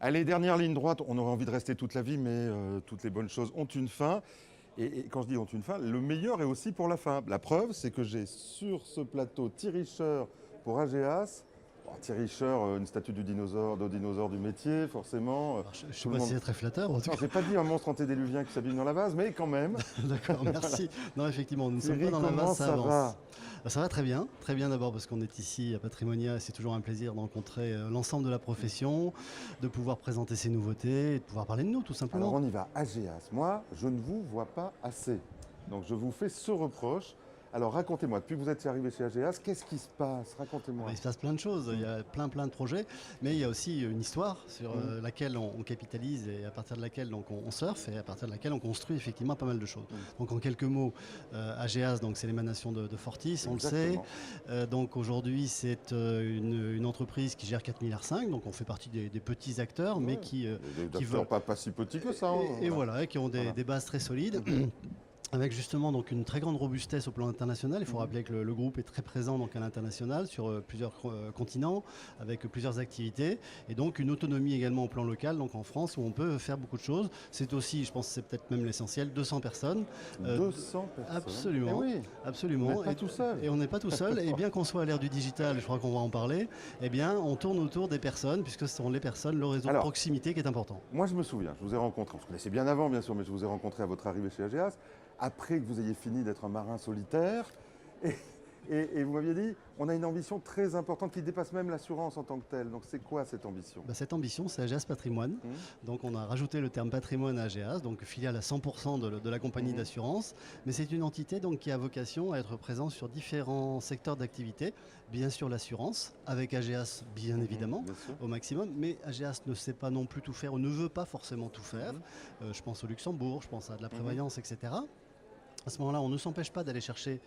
Allez, dernière ligne droite, on aurait envie de rester toute la vie, mais toutes les bonnes choses ont une fin. Et quand je dis ont une fin, le meilleur est aussi pour la fin. La preuve, c'est que j'ai sur ce plateau Thierry Scheur pour AGEAS. Bon, Thierry Scheur, une statue du dinosaure, de dinosaure du métier, forcément. Alors, je ne sais pas si c'est très flatteur. En tout Non, cas. j'ai pas dit un monstre antédiluvien qui s'abîme dans la vase, mais quand même. D'accord, merci. Non, effectivement, nous ne sommes Thierry, pas dans la comment vase, ça ça avance. va? Ça va très bien d'abord parce qu'on est ici à Patrimonia, c'est toujours un plaisir de rencontrer l'ensemble de la profession, de pouvoir présenter ses nouveautés et de pouvoir parler de nous tout Alors simplement. on y va, AGEAS. Moi, je ne vous vois pas assez. Donc je vous fais ce reproche. Alors racontez-moi, depuis que vous êtes arrivé chez AGEAS, qu'est-ce qui se passe? Racontez-moi. Il se passe plein de choses, il y a plein de projets, mais il y a aussi une histoire sur laquelle on capitalise et à partir de laquelle donc, on surfe et à partir de laquelle on construit effectivement pas mal de choses. Donc en quelques mots, AGEAS, c'est l'émanation de Fortis, on le sait. Donc aujourd'hui c'est une entreprise qui gère 4,5 milliards, donc on fait partie des petits acteurs, mais qui veulent pas si petits que ça. Et voilà, qui ont des bases très solides. Avec justement donc une très grande robustesse au plan international. Il faut rappeler que le groupe est très présent donc à l'international sur plusieurs continents avec plusieurs activités et donc une autonomie également au plan local donc en France où on peut faire beaucoup de choses. C'est aussi, je pense que c'est peut-être même l'essentiel, 200 personnes. 200 personnes. Absolument, oui. absolument. On n'est pas tout seul. Et on n'est pas tout seul. Et bien qu'on soit à l'ère du digital, je crois qu'on va en parler. Eh bien, on tourne autour des personnes puisque ce sont les personnes, le réseau de proximité qui est important. Moi, je me souviens, je vous ai rencontré. On se connaissait bien avant, bien sûr, mais je vous ai rencontré à votre arrivée chez AGEAS. Après que vous ayez fini d'être un marin solitaire. Et vous m'aviez dit, on a une ambition très importante qui dépasse même l'assurance en tant que telle. Donc c'est quoi cette ambition? Cette ambition, c'est AGEAS Patrimoine. Donc on a rajouté le terme patrimoine à AGEAS, donc filiale à 100% de la compagnie d'assurance. Mais c'est une entité donc, qui a vocation à être présente sur différents secteurs d'activité. Bien sûr l'assurance, avec AGEAS bien évidemment, au maximum. Mais AGEAS ne sait pas non plus tout faire ou ne veut pas forcément tout faire. Je pense au Luxembourg, je pense à de la prévoyance, etc. À ce moment-là, on ne s'empêche pas d'aller chercher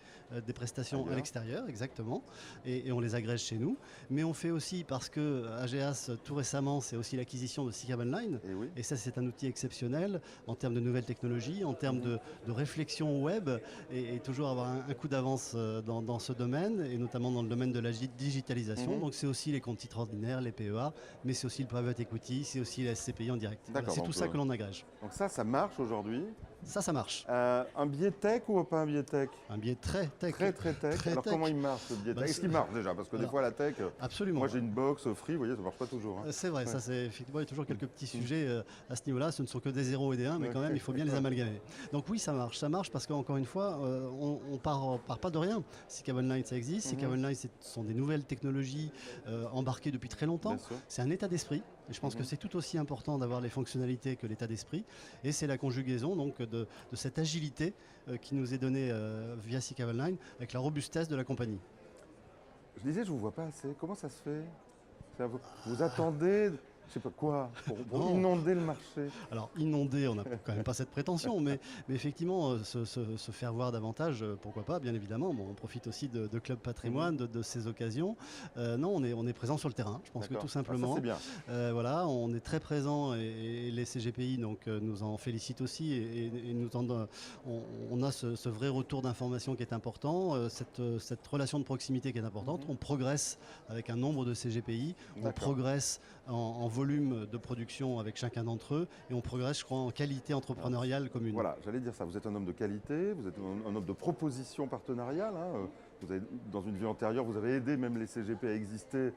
des prestations à l'extérieur, exactement, et on les agrège chez nous. Mais on fait aussi, parce que AGEAS, tout récemment, c'est aussi l'acquisition de SICAV Online. Et ça, c'est un outil exceptionnel en termes de nouvelles technologies, en termes de réflexion web, et toujours avoir un coup d'avance dans ce domaine, et notamment dans le domaine de la digitalisation. Donc c'est aussi les comptes titres ordinaires, les PEA, mais c'est aussi le private equity, c'est aussi la SCPI en direct. Voilà, c'est tout ça que l'on agrège. Donc ça marche aujourd'hui. Ça marche. Un billet tech ou pas un billet tech? Un billet très tech. Très tech. Alors comment il marche ce billet tech? Est-ce qu'il marche déjà? Parce que des fois la tech, absolument. Moi j'ai une box free, vous voyez, ça marche pas toujours. C'est vrai, ça c'est effectivement, il y a toujours quelques petits sujets à ce niveau-là. Ce ne sont que des 0 et des 1, mais quand même il faut bien les amalgamer. Donc oui, ça marche parce qu'encore une fois, on part pas de rien. SICAV Online, ça existe. SICAV Online, ce sont des nouvelles technologies embarquées depuis très longtemps. C'est un état d'esprit. Et je pense que c'est tout aussi important d'avoir les fonctionnalités que l'état d'esprit. Et c'est la conjugaison donc de cette agilité qui nous est donnée via SICAV Online avec la robustesse de la compagnie. Je disais, je vous vois pas assez. Comment ça se fait? Vous attendez, je sais pas quoi, pour inonder le marché? Alors inonder, on n'a quand même pas cette prétention, mais effectivement se faire voir davantage, pourquoi pas, bien évidemment. Bon, on profite aussi de Club Patrimoine, de ces occasions. Non, on est présent sur le terrain. Je pense que tout simplement, ça, c'est bien. Voilà, on est très présent et les CGPI donc nous en félicitent aussi et on a ce vrai retour d'information qui est important, cette relation de proximité qui est importante. On progresse avec un nombre de CGPI, on progresse en volume de production avec chacun d'entre eux et on progresse, je crois, en qualité entrepreneuriale commune. Voilà, j'allais dire ça. Vous êtes un homme de qualité, vous êtes un homme de proposition partenariale. Vous avez, dans une vie antérieure, vous avez aidé même les CGP à exister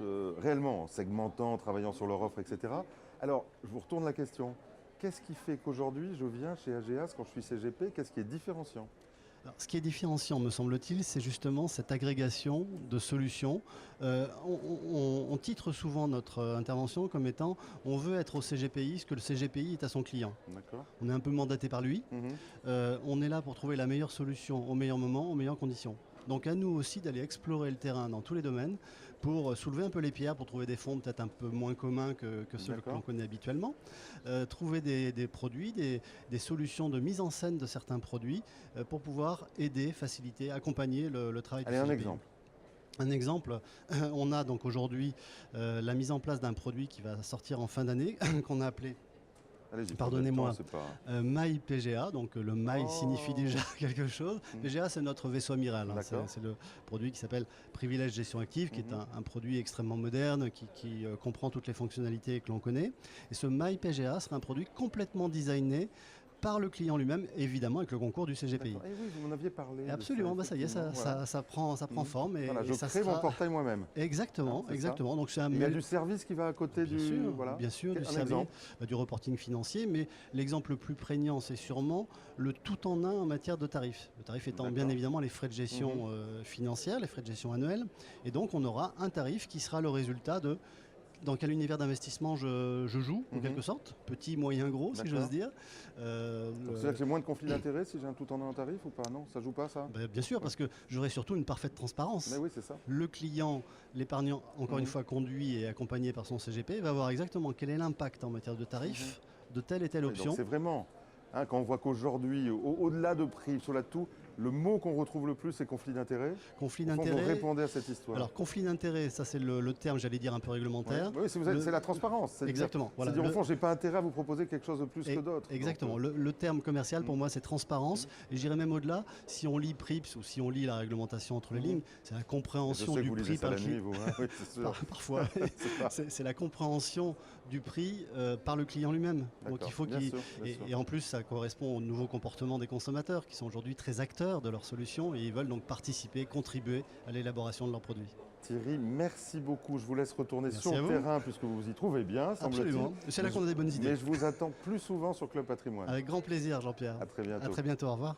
réellement, en segmentant, en travaillant sur leur offre, etc. Alors, je vous retourne la question. Qu'est-ce qui fait qu'aujourd'hui, je viens chez AGEAS quand je suis CGP? Qu'est-ce qui est différenciant? Alors, ce qui est différenciant, me semble-t-il, c'est justement cette agrégation de solutions. On titre souvent notre intervention comme étant « on veut être au CGPI ce que le CGPI est à son client ». On est un peu mandaté par lui. On est là pour trouver la meilleure solution au meilleur moment, aux meilleures conditions. Donc à nous aussi d'aller explorer le terrain dans tous les domaines pour soulever un peu les pierres, pour trouver des fonds peut-être un peu moins communs que ceux que l'on connaît habituellement, trouver des produits, des solutions de mise en scène de certains produits pour pouvoir aider, faciliter, accompagner le travail du CGPI. Un exemple. Un exemple, on a donc aujourd'hui la mise en place d'un produit qui va sortir en fin d'année, qu'on a appelé Allez-y, Pardonnez-moi. c'est pas... Mail PGA, donc le mail Oh. signifie déjà quelque chose. PGA, c'est notre vaisseau amiral. Hein. D'accord. C'est le produit qui s'appelle Privilège Gestion Active, qui est un produit extrêmement moderne, qui comprend toutes les fonctionnalités que l'on connaît. Et ce Mail PGA sera un produit complètement designé par le client lui-même, évidemment avec le concours du CGPI. D'accord. Eh oui, vous m'en aviez parlé. Et de absolument, ça y est, effectivement. Voilà. ça prend forme. Et, Voilà, et je ça crée mon sera... portail moi-même. Exactement, C'est ça. exactement. Donc c'est un Il y a mail. du service qui va à côté Bien du... sûr, Voilà. bien sûr, Un du exemple. du reporting financier, mais l'exemple le plus prégnant, c'est sûrement le tout en un en matière de tarifs. Le tarif étant bien D'accord. évidemment les frais de gestion financière, les frais de gestion annuels, et donc on aura un tarif qui sera le résultat de dans quel univers d'investissement je joue, en quelque sorte, petit, moyen, gros, si D'accord. j'ose dire. C'est-à-dire que j'ai moins de conflits d'intérêts si j'ai un tout en un tarif ou pas? Non, ça joue pas ça? Bien sûr, parce que j'aurai surtout une parfaite transparence. Mais oui, c'est ça. Le client, l'épargnant, encore une fois conduit et accompagné par son CGP, va voir exactement quel est l'impact en matière de tarifs de telle et telle Oui, donc option. c'est vraiment, hein, quand on voit qu'aujourd'hui, au-delà de prix, au-delà de tout, le mot qu'on retrouve le plus, c'est conflit d'intérêts. Conflit Au fond, vous d'intérêts. répondez à cette histoire. Alors, conflit d'intérêts, ça c'est le terme, j'allais dire, un peu réglementaire. Oui, c'est la transparence. C'est Exactement. Voilà. C'est-à-dire, au fond, je n'ai pas intérêt à vous proposer quelque chose de plus que d'autres. Exactement. Donc, Le terme commercial, pour moi, c'est transparence. Et j'irais même au-delà, si on lit PRIPS ou si on lit la réglementation entre les lignes, c'est la je compréhension sais que du vous prix lisez ça par la le nuit, client. vous. Hein, oui, c'est sûr. Parfois, c'est la compréhension du prix par le client lui-même. Donc D'accord. il faut Bien qu'il sûr, bien sûr. et en plus ça correspond au nouveau comportement des consommateurs qui sont aujourd'hui très acteurs de leurs solutions et ils veulent donc participer, contribuer à l'élaboration de leurs produits. Thierry, merci beaucoup. Je vous laisse retourner Merci sur à le vous. terrain puisque vous vous y trouvez bien, semble-t-il. Absolument. C'est là qu'on a des bonnes idées. Mais je vous attends plus souvent sur Club Patrimoine. Avec grand plaisir, Jean-Pierre. À très bientôt. À très bientôt. Au revoir.